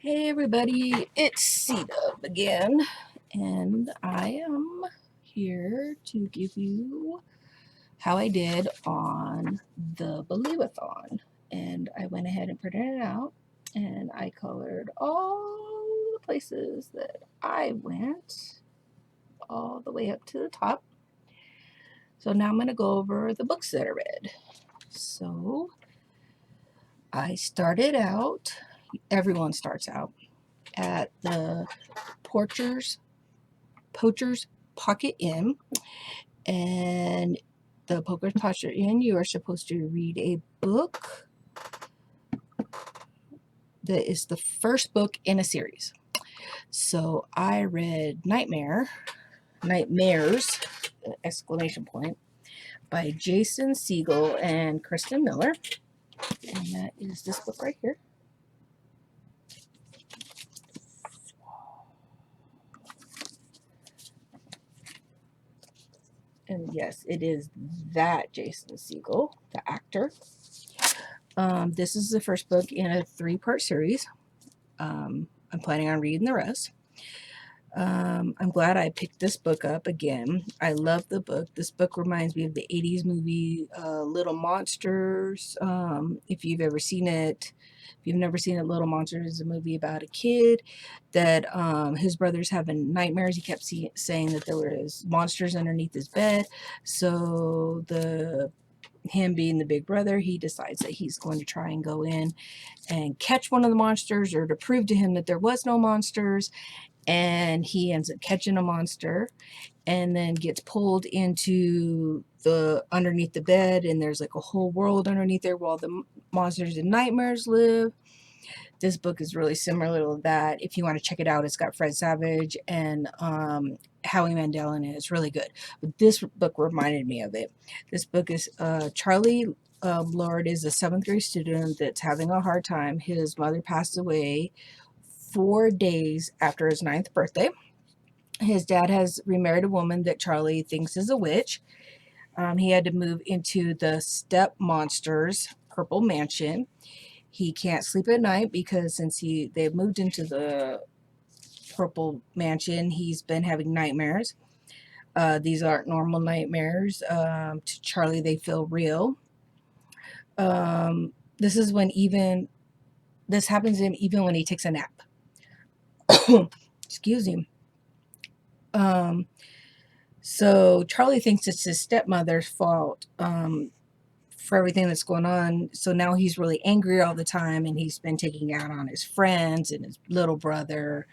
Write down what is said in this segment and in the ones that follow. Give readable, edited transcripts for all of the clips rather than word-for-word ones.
Hey everybody, it's C-Dub again, and I am here to give you how I did on the Believathon. And I went ahead and printed it out, and I colored all the places that I went all the way up to the top. So now I'm going to go over the books that I read. So I started out, everyone starts out at the Poacher's Pocket Inn, and the Poacher's Pocket Inn, you are supposed to read a book that is the first book in a series. So I read Nightmares, exclamation point, by Jason Segel and Kristen Miller, and that is this book right here. And yes, it is that Jason Segel, the actor. This is the first book in a 3-part series. I'm planning on reading the rest. I'm glad I picked this book up again. I love the book. This book reminds me of the 80s movie Little Monsters. If you've ever seen it, if you've never seen it, Little Monsters is a movie about a kid that his brother's having nightmares. He kept saying that there was monsters underneath his bed. So him being the big brother, he decides that he's going to try and go in and catch one of the monsters, or to prove to him that there was no monsters. And he ends up catching a monster and then gets pulled into the underneath the bed, and there's like a whole world underneath there while the monsters and nightmares live. This book is really similar to that. If you want to check it out, it's got Fred Savage and Howie Mandel in it. It's really good. But this book reminded me of it. This book is Charlie Lord is a 7th grade student that's having a hard time. His mother passed away 4 days after his 9th birthday. His dad has remarried a woman that Charlie thinks is a witch. He had to move into the Step Monsters Purple Mansion. He can't sleep at night because since they've moved into the Purple Mansion, he's been having nightmares. These aren't normal nightmares. To Charlie, they feel real. This is when this happens to him even when he takes a nap. Excuse him. So Charlie thinks it's his stepmother's fault for everything that's going on. So now he's really angry all the time, and he's been taking out on his friends and his little brother,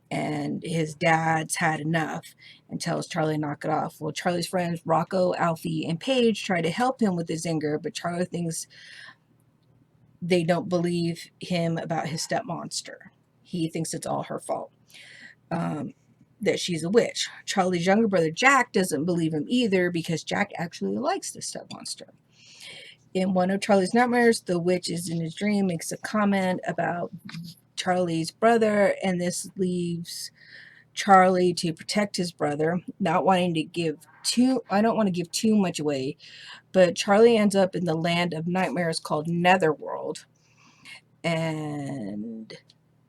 and his dad's had enough and tells Charlie to knock it off. Well, Charlie's friends, Rocco, Alfie, and Paige, try to help him with his anger, but Charlie thinks they don't believe him about his stepmonster. He thinks it's all her fault. That she's a witch. Charlie's younger brother, Jack, doesn't believe him either because Jack actually likes the stepmonster. In one of Charlie's nightmares, the witch is in his dream, makes a comment about Charlie's brother, and this leaves Charlie to protect his brother, not wanting to I don't want to give too much away, but Charlie ends up in the land of nightmares called Netherworld, and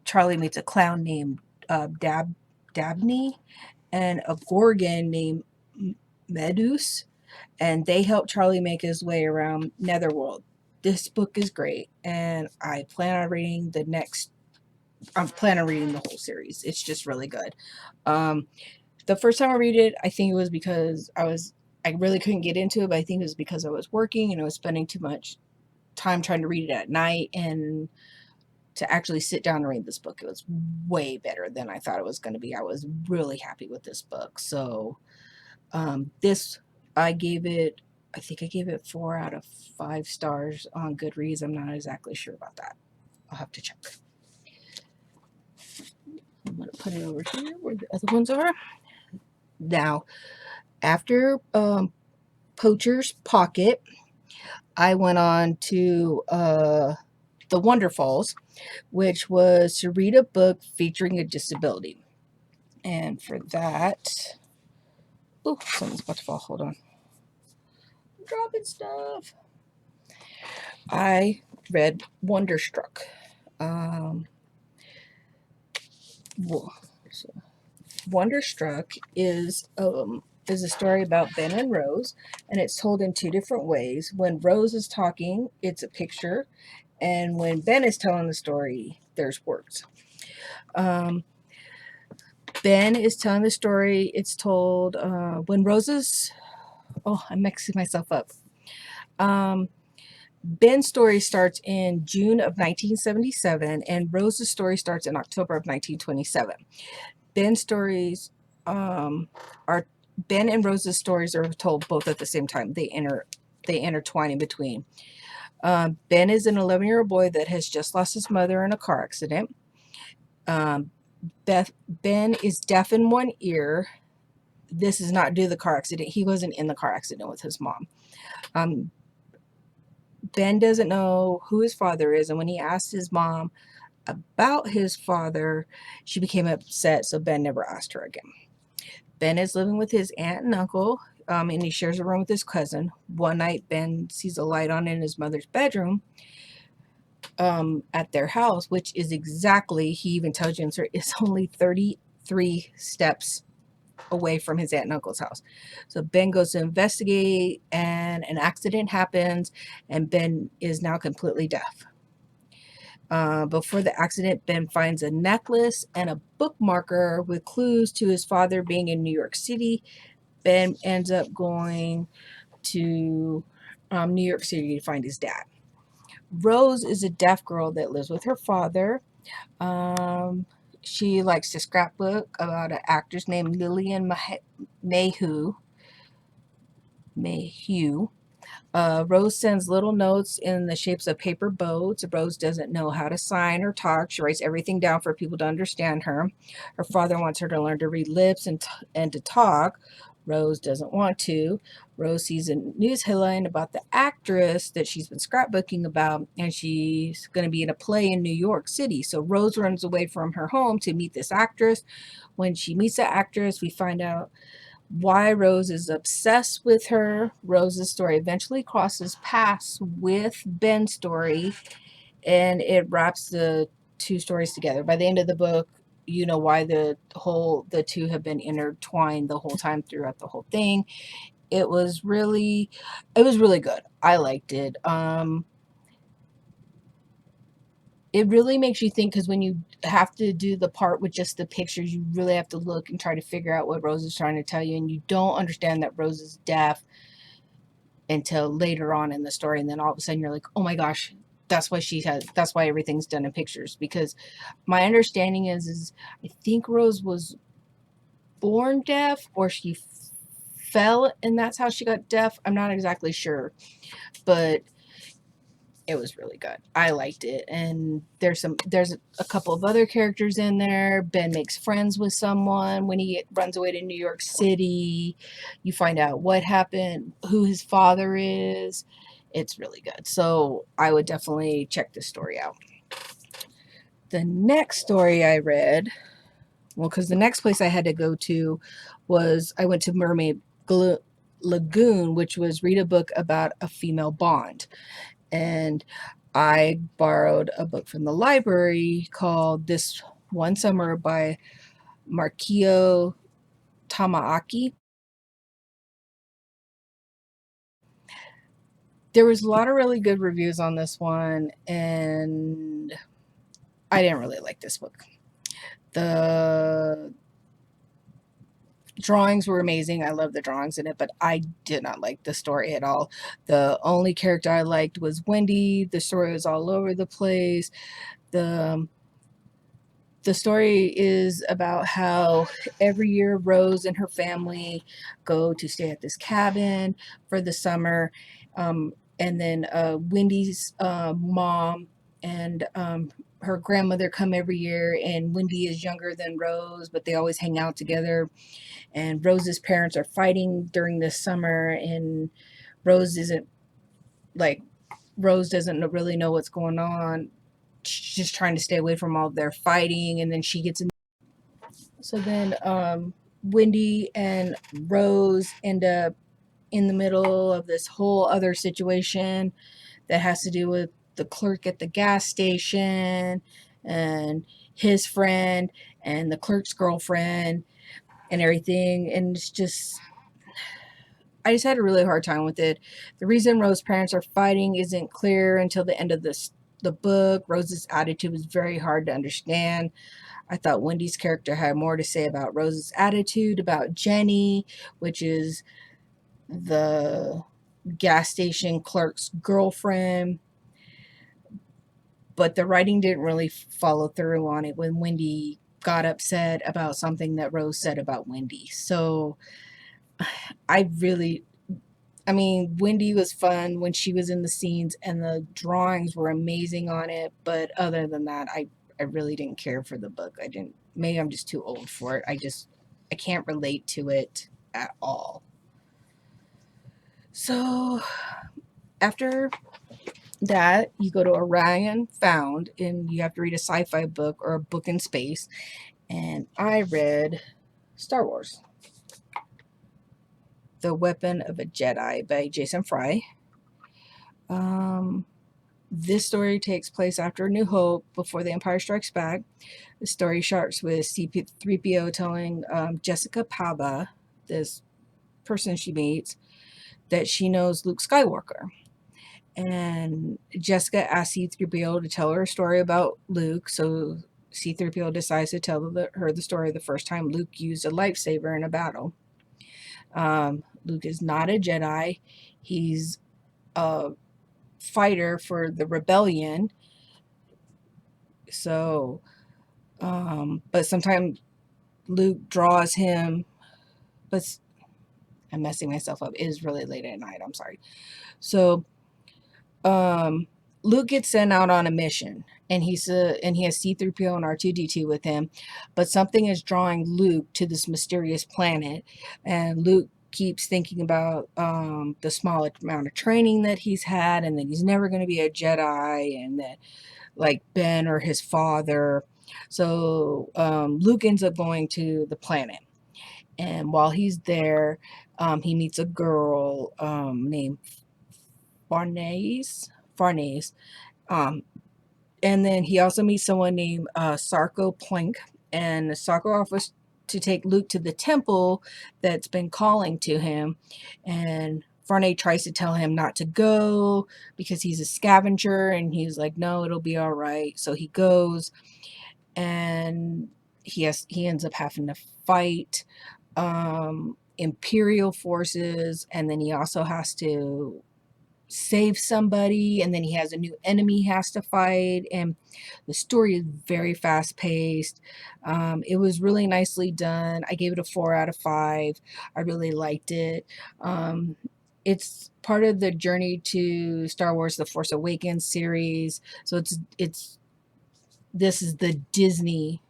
Charlie meets a clown named Dabney and a gorgon named Medus, and they help Charlie make his way around Netherworld. This book is great, and I plan on reading the whole series. It's just really good. The first time I read it, I think it was because I really couldn't get into it, but I think it was because I was working and I was spending too much time trying to read it at night, and to actually sit down and read this book, it was way better than I thought it was going to be. I was really happy with this book. So I think I gave it 4 out of 5 stars on Goodreads. I'm not exactly sure about that. I'll have to check. I'm going to put it over here where the other ones are. Now, after Poacher's Pocket, I went on to The Wonderfalls, which was to read a book featuring a disability. And for that, oh, something's about to fall. Hold on. I'm dropping stuff. I read Wonderstruck. Wonderstruck is a story about Ben and Rose, and it's told in two different ways. When Rose is talking, it's a picture, and when Ben is telling the story, there's words. Ben is telling the story. It's told when Rose's. Oh, I'm mixing myself up. Ben's story starts in June of 1977, and Rose's story starts in October of 1927. Ben's stories are Ben and Rose's stories are told both at the same time. They intertwine in between. Ben is an 11-year-old boy that has just lost his mother in a car accident. Ben is deaf in one ear. This is not due to the car accident. He wasn't in the car accident with his mom. Ben doesn't know who his father is, and when he asked his mom about his father, she became upset, so Ben never asked her again. Ben is living with his aunt and uncle, and he shares a room with his cousin. One night, Ben sees a light on in his mother's bedroom at their house, which is exactly, he even tells you, it's only 33 steps away from his aunt and uncle's house. So Ben goes to investigate, and an accident happens, and Ben is now completely deaf. Before the accident, Ben finds a necklace and a bookmarker with clues to his father being in New York City. Ben ends up going to New York City to find his dad. Rose is a deaf girl that lives with her father. She likes to scrapbook about an actress named Lillian Mayhew. Rose sends little notes in the shapes of paper boats. Rose doesn't know how to sign or talk. She writes everything down for people to understand her. Her father wants her to learn to read lips and to talk. Rose doesn't want to. Rose sees a news headline about the actress that she's been scrapbooking about, and she's going to be in a play in New York City. So Rose runs away from her home to meet this actress. When she meets the actress, we find out why Rose is obsessed with her. Rose's story eventually crosses paths with Ben's story, and it wraps the two stories together. By the end of the book, you know why the two have been intertwined the whole time throughout the whole thing. It was really good. I liked it. It really makes you think, because when you have to do the part with just the pictures, you really have to look and try to figure out what Rose is trying to tell you, and you don't understand that Rose is deaf until later on in the story, and then all of a sudden you're like, oh my gosh, that's why everything's done in pictures. Because my understanding is I think Rose was born deaf, or she fell and that's how she got deaf. I'm not exactly sure, but it was really good. I liked it. And there's a couple of other characters in there. Ben makes friends with someone when he runs away to New York City. You find out what happened, who his father is. It's really good. So I would definitely check this story out. The next story I read, well, because the next place I had to go to was, I went to Mermaid Lagoon, which was read a book about a female Bond. And I borrowed a book from the library called This One Summer by Markio Tamaaki. There was a lot of really good reviews on this one, and I didn't really like this book. The drawings were amazing. I love the drawings in it, but I did not like the story at all. The only character I liked was Wendy. The story was all over the place. The story is about how every year Rose and her family go to stay at this cabin for the summer. And then Wendy's mom and her grandmother come every year, and Wendy is younger than Rose, but they always hang out together. And Rose's parents are fighting during this summer, and Rose isn't like, Rose doesn't really know what's going on. She's just trying to stay away from all their fighting, and then she gets in. So then Wendy and Rose end up in the middle of this whole other situation that has to do with the clerk at the gas station, and his friend and the clerk's girlfriend and everything. And it's just, I just had a really hard time with it. The reason Rose's parents are fighting isn't clear until the end of the book. Rose's attitude was very hard to understand. I thought Wendy's character had more to say about Rose's attitude, about Jenny, which is the gas station clerk's girlfriend. But the writing didn't really follow through on it when Wendy got upset about something that Rose said about Wendy. So I really, I mean, Wendy was fun when she was in the scenes and the drawings were amazing on it. But other than that, I really didn't care for the book. I didn't, maybe I'm just too old for it. I can't relate to it at all. So after that, you go to Orion Found and you have to read a sci-fi book or a book in space. And I read Star Wars, The Weapon of a Jedi by Jason Fry. Um, this story takes place after New Hope, before The Empire Strikes Back. The story starts with C3PO telling Jessica Pava, this person she meets, that she knows Luke Skywalker. And Jessica asks C3PO to tell her a story about Luke, so C3PO decides to tell her the story of the first time Luke used a lightsaber in a battle. Luke is not a Jedi. He's a fighter for the rebellion. So, but sometimes Luke draws him, but I'm messing myself up. It is really late at night. I'm sorry. So, um, Luke gets sent out on a mission, and he has C3PO and R2D2 with him, but something is drawing Luke to this mysterious planet, and Luke keeps thinking about the small amount of training that he's had, and that he's never going to be a Jedi, and that like Ben or his father. So Luke ends up going to the planet, and while he's there, he meets a girl named Farnese. Um, and then he also meets someone named Sarko Plink. And Sarko offers to take Luke to the temple that's been calling to him. And Farnese tries to tell him not to go because he's a scavenger. And he's like, no, it'll be all right. So he goes, and he ends up having to fight Imperial forces. And then he also has to save somebody, and then he has a new enemy he has to fight, and the story is very fast paced. It was really nicely done. I gave it a 4 out of 5. I really liked it. It's part of the Journey to Star Wars The Force Awakens series, so it's this is the Disney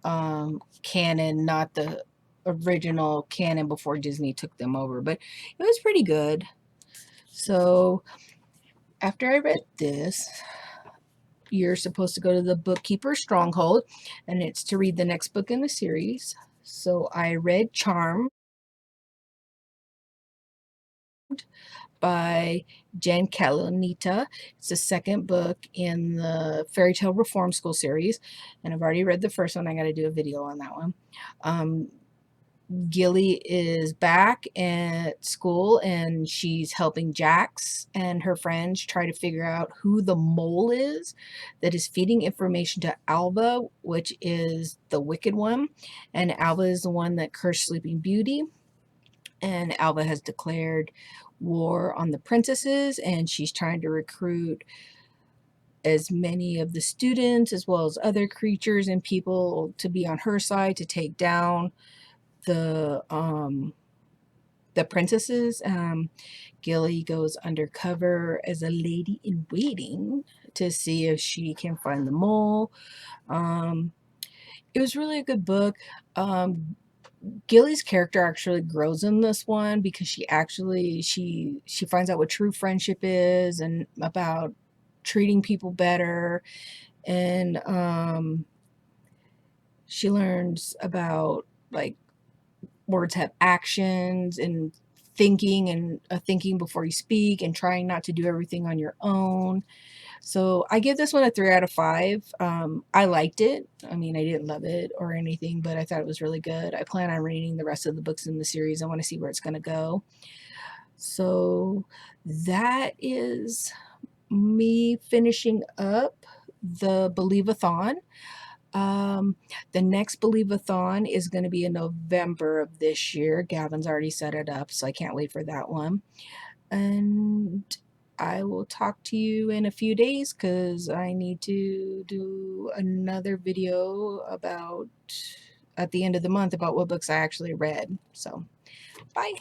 canon, not the original canon before Disney took them over, but it was pretty good. So after I read this, you're supposed to go to the bookkeeper's stronghold, and it's to read the next book in the series. So I read Charm by Jen Kalanita. It's the second book in the Fairy Tale Reform School series, and I've already read the first one. I got to do a video on that one. Gilly is back at school, and she's helping Jax and her friends try to figure out who the mole is that is feeding information to Alba, which is the Wicked One. And Alba is the one that cursed Sleeping Beauty. And Alba has declared war on the princesses, and she's trying to recruit as many of the students as well as other creatures and people to be on her side to take down the princesses. Gilly goes undercover as a lady in waiting to see if she can find the mole. It was really a good book. Gilly's character actually grows in this one because she finds out what true friendship is and about treating people better, and she learns about like words have actions, and thinking before you speak, and trying not to do everything on your own. So I give this one a 3 out of 5. I liked it. I mean, I didn't love it or anything, but I thought it was really good. I plan on reading the rest of the books in the series. I want to see where it's going to go. So that is me finishing up the Believathon. The next Believathon is going to be in November of this year. Gavin's already set it up, so I can't wait for that one. And I will talk to you in a few days because I need to do another video about at the end of the month about what books I actually read. So, bye.